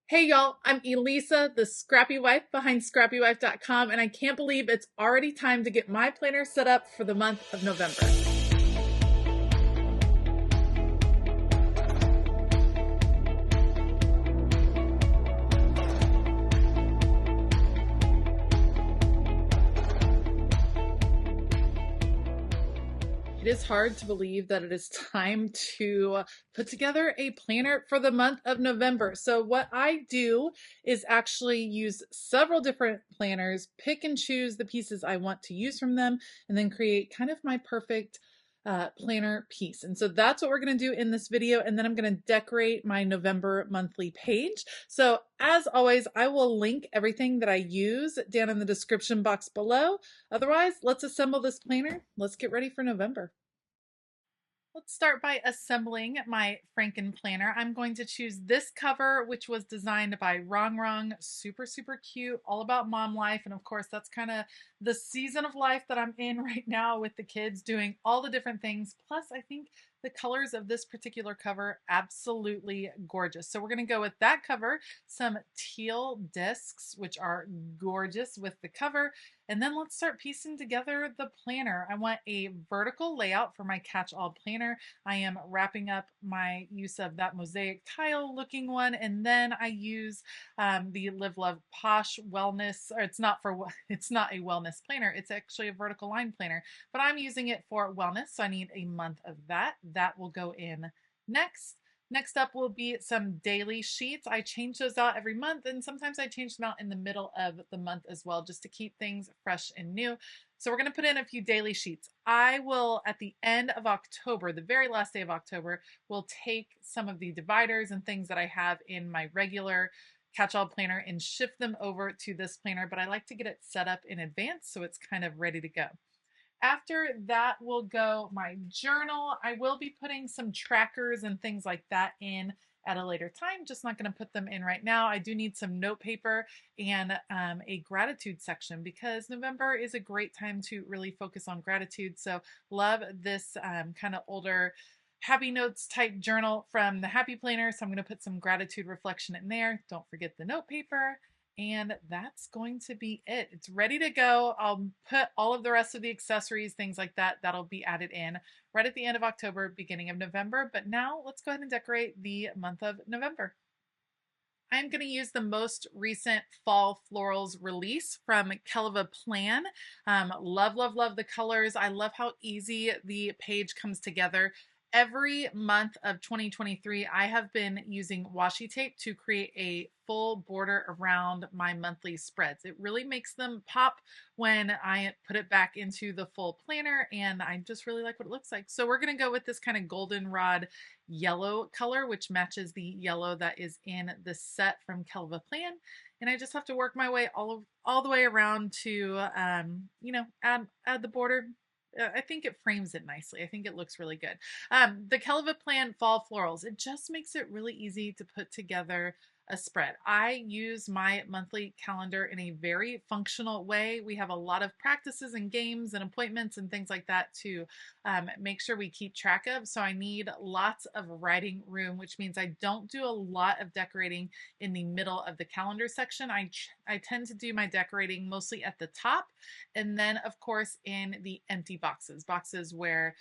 Hey y'all, I'm Elisa, the Scrappy Wife behind ScrappyWife.com, and I can't believe it's already time to get my planner set up for the month of November. It is hard to believe that it is time to put together a planner for the month of November. So what I do is actually use several different planners, pick and choose the pieces I want to use from them, and then create kind of my perfect planner piece. And so that's what we're going to do in this video. And then I'm going to decorate my November monthly page. So as always, I will link everything that I use down in the description box below. Otherwise, let's assemble this planner. Let's get ready for November. Let's start by assembling my Franken planner. I'm going to choose this cover, which was designed by Wrong. Super, super cute, all about mom life. And of course, that's kind of the season of life that I'm in right now with the kids doing all the different things. Plus, I think the colors of this particular cover, absolutely gorgeous. So we're going to go with that cover, some teal discs, which are gorgeous with the cover. And then let's start piecing together the planner. I want a vertical layout for my catch-all planner. I am wrapping up my use of that mosaic tile looking one. And then I use the Live Love Posh Wellness, or it's not a wellness planner. It's actually a vertical line planner, but I'm using it for wellness. So I need a month of that. That will go in next. Next up will be some daily sheets. I change those out every month, and sometimes I change them out in the middle of the month as well, just to keep things fresh and new. So we're going to put in a few daily sheets. I will, at the end of October, the very last day of October, will take some of the dividers and things that I have in my regular catch-all planner and shift them over to this planner, but I like to get it set up in advance so it's kind of ready to go. After that will go my journal. I will be putting some trackers and things like that in at a later time, just not going to put them in right now. I do need some note paper and a gratitude section because November is a great time to really focus on gratitude. So love this kind of older happy notes type journal from the Happy Planner. So I'm going to put some gratitude reflection in there. Don't forget the note paper. And that's going to be it. It's ready to go. I'll put all of the rest of the accessories, things like that, that'll be added in right at the end of October, beginning of November. But now let's go ahead and decorate the month of November. I'm going to use the most recent Fall Florals release from Kellofaplan. Love, love, love the colors. I love how easy the page comes together. Every month of 2023, I have been using washi tape to create a full border around my monthly spreads. It really makes them pop when I put it back into the full planner, and I just really like what it looks like. So we're going to go with this kind of goldenrod yellow color, which matches the yellow that is in the set from Kellofaplan. And I just have to work my way all the way around to, add the border. I think it frames it nicely. I think it looks really good. The Kellofaplan Fall Florals, it just makes it really easy to put together a spread. I use my monthly calendar in a very functional way. We have a lot of practices and games and appointments and things like that to make sure we keep track of. So I need lots of writing room, which means I don't do a lot of decorating in the middle of the calendar section. I tend to do my decorating mostly at the top, and then of course in the empty boxes where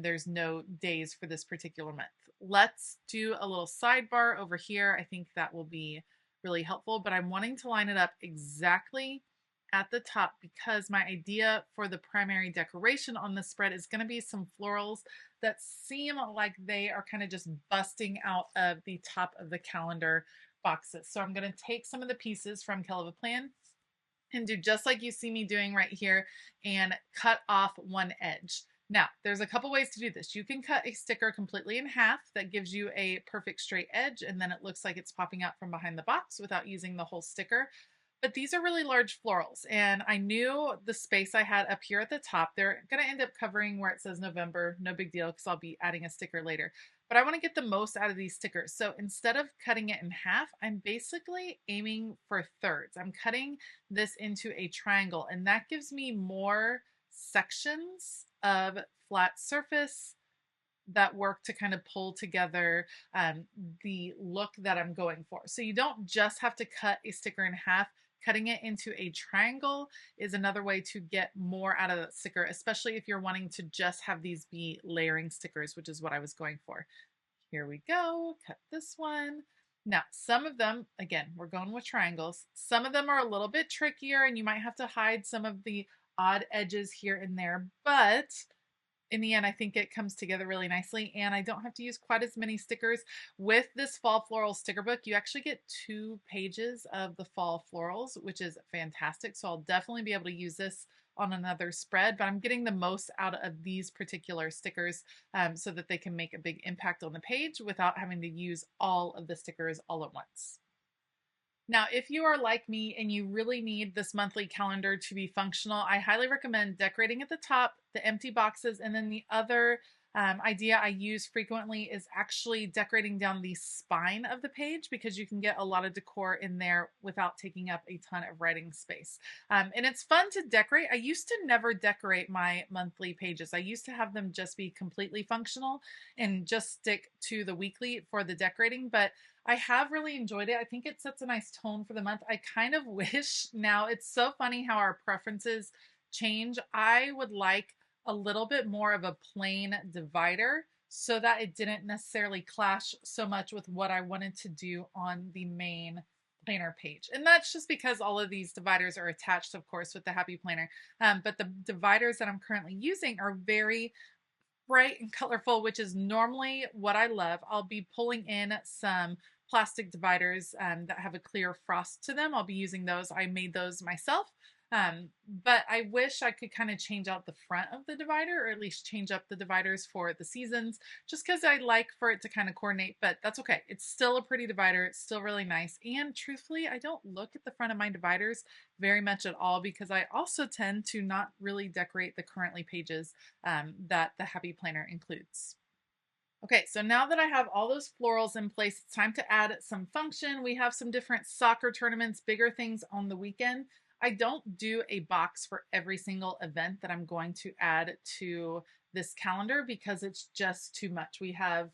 there's no days for this particular month. Let's do a little sidebar over here. I think that will be really helpful, but I'm wanting to line it up exactly at the top because my idea for the primary decoration on the spread is going to be some florals that seem like they are kind of just busting out of the top of the calendar boxes. So I'm going to take some of the pieces from Kellofaplan and do just like you see me doing right here and cut off one edge. Now, there's a couple ways to do this. You can cut a sticker completely in half. That gives you a perfect straight edge, and then it looks like it's popping out from behind the box without using the whole sticker. But these are really large florals, and I knew the space I had up here at the top, they're going to end up covering where it says November. No big deal, because I'll be adding a sticker later. But I want to get the most out of these stickers. So instead of cutting it in half, I'm basically aiming for thirds. I'm cutting this into a triangle, and that gives me more sections of flat surface that work to kind of pull together the look that I'm going for. So you don't just have to cut a sticker in half. Cutting it into a triangle is another way to get more out of that sticker, especially if you're wanting to just have these be layering stickers, which is what I was going for. Here we go, cut this one. Now, some of them, again, we're going with triangles. Some of them are a little bit trickier and you might have to hide some of the odd edges here and there, but in the end, I think it comes together really nicely and I don't have to use quite as many stickers. With this Fall Floral sticker book, you actually get 2 pages of the Fall Florals, which is fantastic. So I'll definitely be able to use this on another spread, but I'm getting the most out of these particular stickers so that they can make a big impact on the page without having to use all of the stickers all at once. Now, if you are like me and you really need this monthly calendar to be functional, I highly recommend decorating at the top, the empty boxes, and then the other idea I use frequently is actually decorating down the spine of the page because you can get a lot of decor in there without taking up a ton of writing space. And it's fun to decorate. I used to never decorate my monthly pages. I used to have them just be completely functional and just stick to the weekly for the decorating, but I have really enjoyed it. I think it sets a nice tone for the month. I kind of wish now, it's so funny how our preferences change. I would like a little bit more of a plain divider so that it didn't necessarily clash so much with what I wanted to do on the main planner page. And that's just because all of these dividers are attached, of course, with the Happy Planner. But the dividers that I'm currently using are very bright and colorful, which is normally what I love. I'll be pulling in some plastic dividers that have a clear frost to them. I'll be using those. I made those myself. But I wish I could kind of change out the front of the divider, or at least change up the dividers for the seasons, just because I like for it to kind of coordinate, but that's okay. It's still a pretty divider. It's still really nice. And truthfully, I don't look at the front of my dividers very much at all because I also tend to not really decorate the currently pages that the Happy Planner includes. Okay, so now that I have all those florals in place, it's time to add some function. We have some different soccer tournaments, bigger things on the weekend. I don't do a box for every single event that I'm going to add to this calendar because it's just too much. We have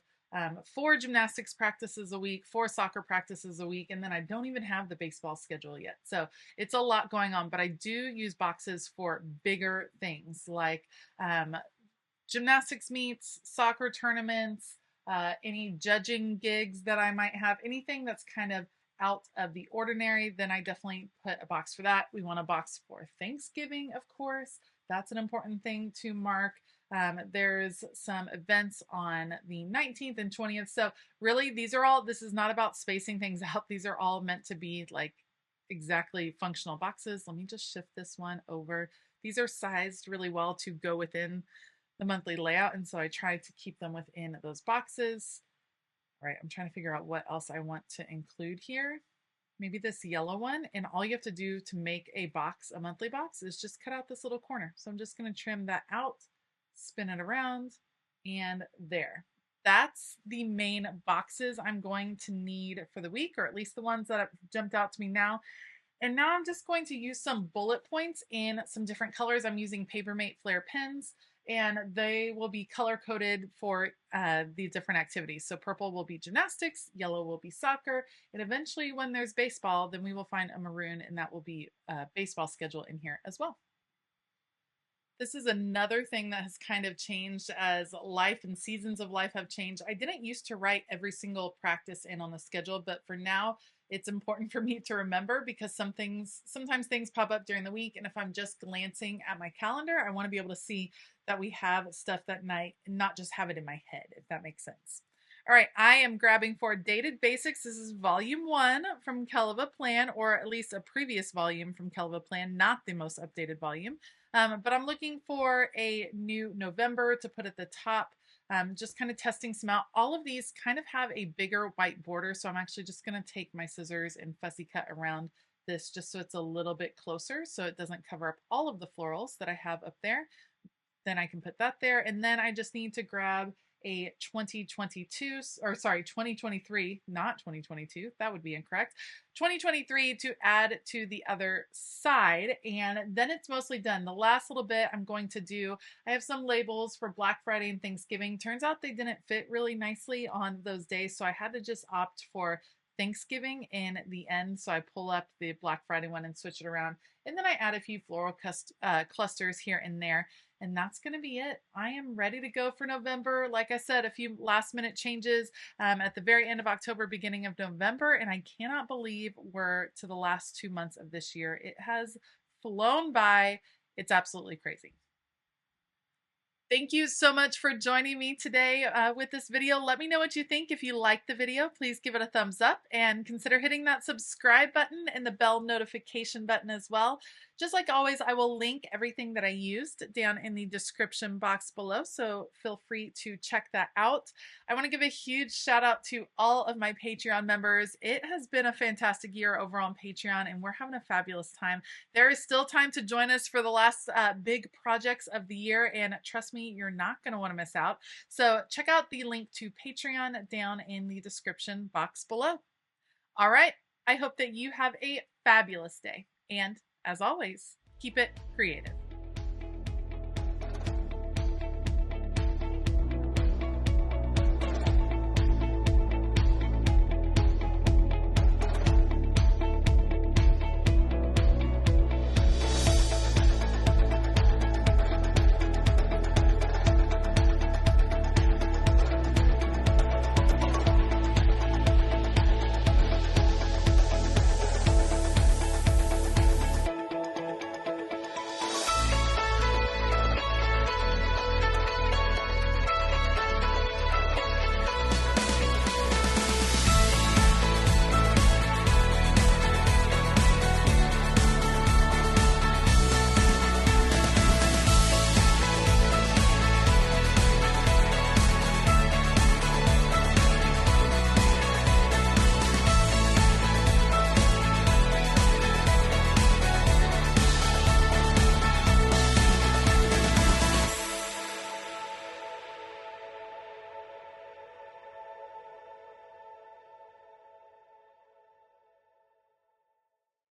4 gymnastics practices a week, 4 soccer practices a week, and then I don't even have the baseball schedule yet. So it's a lot going on, but I do use boxes for bigger things like gymnastics meets, soccer tournaments, any judging gigs that I might have, anything that's kind of out of the ordinary, then I definitely put a box for that. We want a box for Thanksgiving, of course. That's an important thing to mark. There's some events on the 19th and 20th. So really, this is not about spacing things out. These are all meant to be like exactly functional boxes. Let me just shift this one over. These are sized really well to go within the monthly layout, and so I tried to keep them within those boxes. All right, I'm trying to figure out what else I want to include here. Maybe this yellow one, and all you have to do to make a box, a monthly box, is just cut out this little corner. So I'm just going to trim that out, spin it around, and there. That's the main boxes I'm going to need for the week, or at least the ones that have jumped out to me now. And now I'm just going to use some bullet points in some different colors. I'm using Papermate Flare pens, and they will be color coded for the different activities. So purple will be gymnastics, yellow will be soccer, and eventually when there's baseball, then we will find a maroon, and that will be a baseball schedule in here as well. This is another thing that has kind of changed as life and seasons of life have changed. I didn't used to write every single practice in on the schedule, but for now, it's important for me to remember because sometimes things pop up during the week. And if I'm just glancing at my calendar, I want to be able to see that we have stuff that night and not just have it in my head, if that makes sense. All right, I am grabbing for Dated Basics. This is volume 1 from Kellofaplan, or at least a previous volume from Kellofaplan, not the most updated volume. But I'm looking for a new November to put at the top, just kind of testing some out. All of these kind of have a bigger white border, so I'm actually just going to take my scissors and fussy cut around this just so it's a little bit closer so it doesn't cover up all of the florals that I have up there. Then I can put that there, and then I just need to grab a 2022, or sorry, 2023, not 2022, that would be incorrect, 2023 to add to the other side, and then it's mostly done. The last little bit I'm going to do, I have some labels for Black Friday and Thanksgiving. Turns out they didn't fit really nicely on those days, so I had to just opt for Thanksgiving in the end. So I pull up the Black Friday one and switch it around. And then I add a few floral clusters here and there. And that's going to be it. I am ready to go for November. Like I said, a few last minute changes at the very end of October, beginning of November. And I cannot believe we're to the last 2 months of this year. It has flown by. It's absolutely crazy. Thank you so much for joining me today with this video. Let me know what you think. If you liked the video, please give it a thumbs up and consider hitting that subscribe button and the bell notification button as well. Just like always, I will link everything that I used down in the description box below, so feel free to check that out. I want to give a huge shout out to all of my Patreon members. It has been a fantastic year over on Patreon, and we're having a fabulous time. There is still time to join us for the last big projects of the year, and trust me, you're not going to want to miss out. So check out the link to Patreon down in the description box below. All right, I hope that you have a fabulous day, and as always, keep it creative.